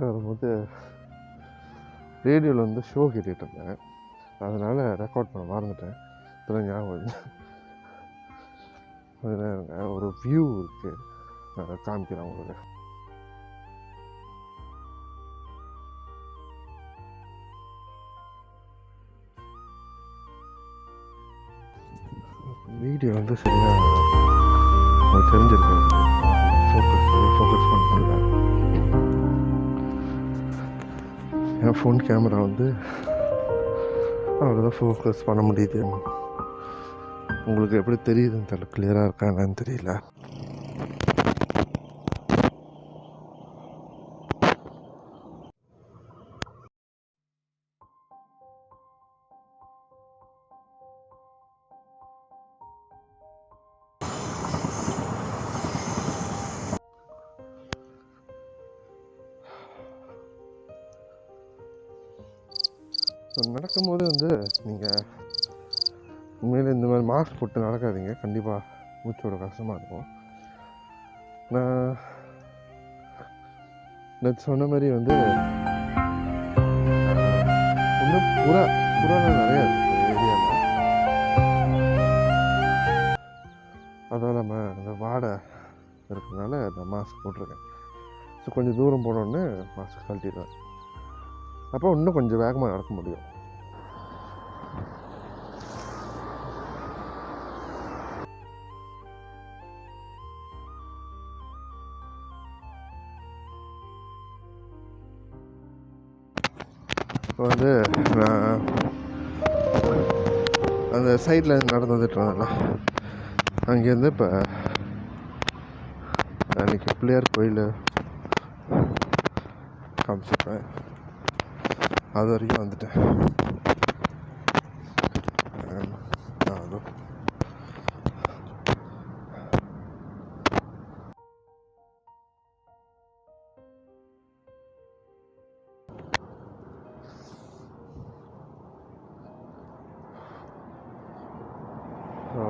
வரும்போது ரேடியோவில் வந்து ஷோ கேட்டுட்டு இருந்தேன். அதனால் ரெக்கார்ட் பண்ண மறந்துட்டேன். இதெல்லாம் ஞாபகம் அதில் ஒரு வியூ இருக்குது, அதை காமிக்கிறேன் உங்களுக்கு. வீடியோ வந்து சரியாக உங்களுக்கு தெரிஞ்சிருக்காது, ஃபோக்கஸ் பண்ண முடியல. என் ஃபோன் கேமரா வந்து அவ்வளோதான் ஃபோக்கஸ் பண்ண முடியுது. உங்களுக்கு எப்படி தெரியுதுன்னு தெரியல, கிளியராக இருக்கா என்னன்னு தெரியல. நடக்கும்போது வந்து நீங்கள் உண்மையில் இந்த மாதிரி மாஸ்க் போட்டு நடக்காதீங்க. கண்டிப்பாக மூச்சோட கஷ்டமாக இருக்கும். நான் நேற்று சொன்ன மாதிரி வந்து இன்னும் புறாலாம் நிறையா இருக்குது ஏரியாவில். அதான் நம்ம அந்த வாடை இருக்கிறதுனால நான் மாஸ்க் போட்டிருக்கேன். ஸோ கொஞ்சம் தூரம் போனோடனே மாஸ்க் கழட்டிடுவேன். அப்போ இன்னும் கொஞ்சம் வேகமாக நடக்க முடியும். இப்போ வந்து நான் அந்த சைடில் நடந்து வந்துட்டு இருந்தேன்ல, அங்கேருந்து இப்போ அன்றைக்கி பிள்ளையார் கோயில் காமிச்சிருப்பேன், அது வரைக்கும் வந்துட்டேன். அதுவும்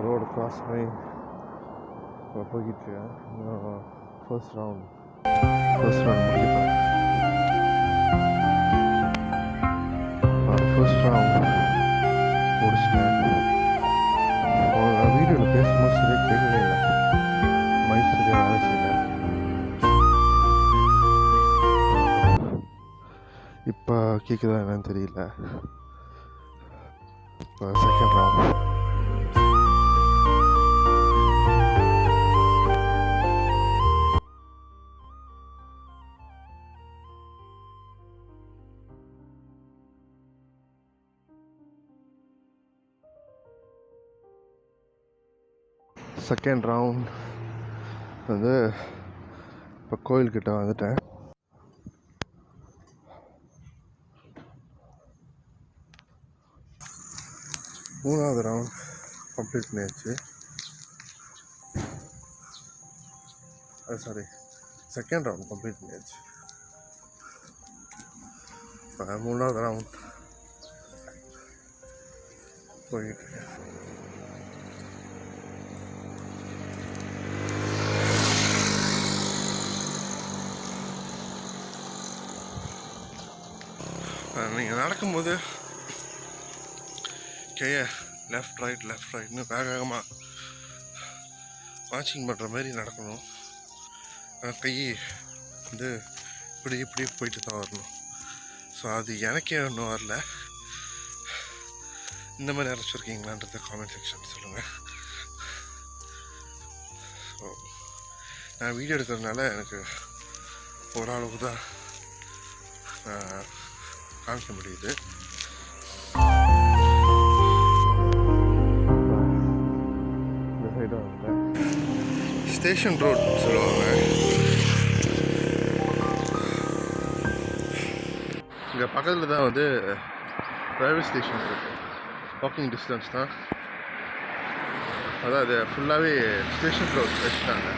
ரோடு கிராஸ் பண்ணி போய்கிட்டு ஃபர்ஸ்ட் ரவுண்ட் முடிக்கப்பேன். ஃபர்ஸ்ட் ரவுண்ட் முடிச்சிட்டேன். வீடியோவில் பேசும்போது சரியாக கேட்கவே இல்லை, மைக் சரியாக வேலை செய்யல. இப்போ கேட்குதா என்னன்னு தெரியல. இப்போ செகண்ட் ரவுண்ட் வந்து இப்போ கோயில்கிட்ட வந்துட்டேன். மூணாவது ரவுண்ட் கம்ப்ளீட் பண்ணியாச்சு. செகண்ட் ரவுண்ட் கம்ப்ளீட் பண்ணியாச்சு. இப்போ மூணாவது ரவுண்ட் போயிட்டு நீங்கள் நடக்கும்போது கையை லெஃப்ட் ரைட்னு வேகமாக வாட்சிங் பண்ணுற மாதிரி நடக்கணும். கை வந்து இப்படி போயிட்டு தான் வரணும். ஸோ அது எனக்கே ஒன்றும் வரல. இந்த மாதிரி அரைச்சிருக்கீங்களான்றத காமெண்ட் செக்ஷன் சொல்லுங்கள். ஸோ நான் வீடியோ எடுக்கிறதுனால எனக்கு ஓரளவுக்கு தான் காமிக்க முடியுது. இந்த சைடு வந்து ஸ்டேஷன் ரோட் சொல்லுவாங்க. இங்கே பக்கத்தில் தான் வந்து ரயில்வே ஸ்டேஷன் இருக்குது. வாக்கிங் டிஸ்டன்ஸ் தான். அதான் அது ஃபுல்லாகவே ஸ்டேஷன் ரோட் வச்சுட்டாங்க.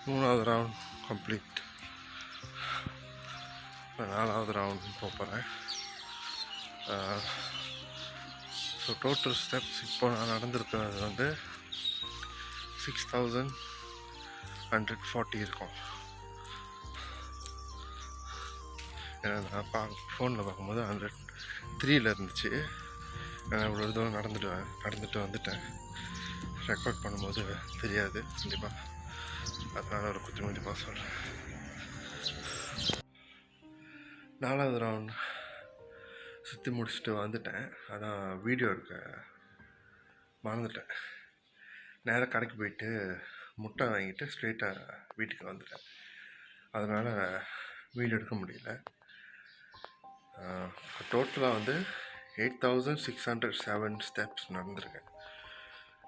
மூணாவது ரவுண்ட் கம்ப்ளீட். இப்போ 4வது ரவுண்ட் போகிறேன். ஸோ டோட்டல் ஸ்டெப்ஸ் இப்போ நான் நடந்திருக்கிறது வந்து 6140 இருக்கும். ஏன்னா நான் ஃபோனில் பார்க்கும்போது 103 இருந்துச்சு. நான் இவ்வளோ தூரம் நடந்துட்டு வந்துட்டேன். ரெக்கார்ட் பண்ணும்போது தெரியாது கண்டிப்பாக, அதனால் ஒரு குத்துமதிப்பாக சொல்கிறேன். 4வது ரவுண்ட் சுற்றி முடிச்சுட்டு வந்துட்டேன். ஆனால் வீடியோ எடுக்க மறந்துட்டேன். நேராக கடைக்கு போயிட்டு முட்டை வாங்கிட்டு ஸ்ட்ரெயிட்டாக வீட்டுக்கு வந்துட்டேன். அதனால் வீடியோ எடுக்க முடியல. டோட்டலாக வந்து 8607 ஸ்டெப்ஸ் நடந்திருக்கேன்.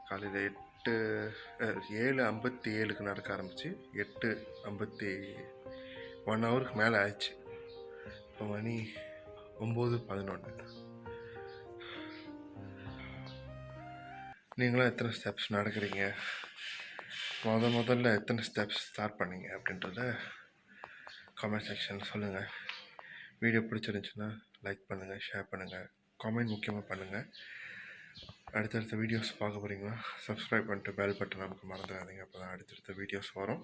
காலையில் 7:57 நடக்க ஆரம்பித்து 8:51 ஹவருக்கு மேலே ஆயிடுச்சு. இப்போ மணி 9:11. நீங்களும் எத்தனை ஸ்டெப்ஸ் நடக்கிறீங்க, முதல்ல எத்தனை ஸ்டெப்ஸ் ஸ்டார்ட் பண்ணீங்க அப்படின்றத கமெண்ட் செக்ஷனில் சொல்லுங்கள். வீடியோ பிடிச்சிருந்துச்சுன்னா லைக் பண்ணுங்கள், ஷேர் பண்ணுங்கள், காமெண்ட் முக்கியமாக பண்ணுங்கள். அடுத்தடுத்த வீடியோஸ் பார்க்க போகிறீங்களா? சப்ஸ்கிரைப் பண்ணிட்டு பெல் பட்டன் நமக்கு மறந்துடாதீங்க. அப்போ தான் அடுத்தடுத்த வீடியோஸ் வரும்.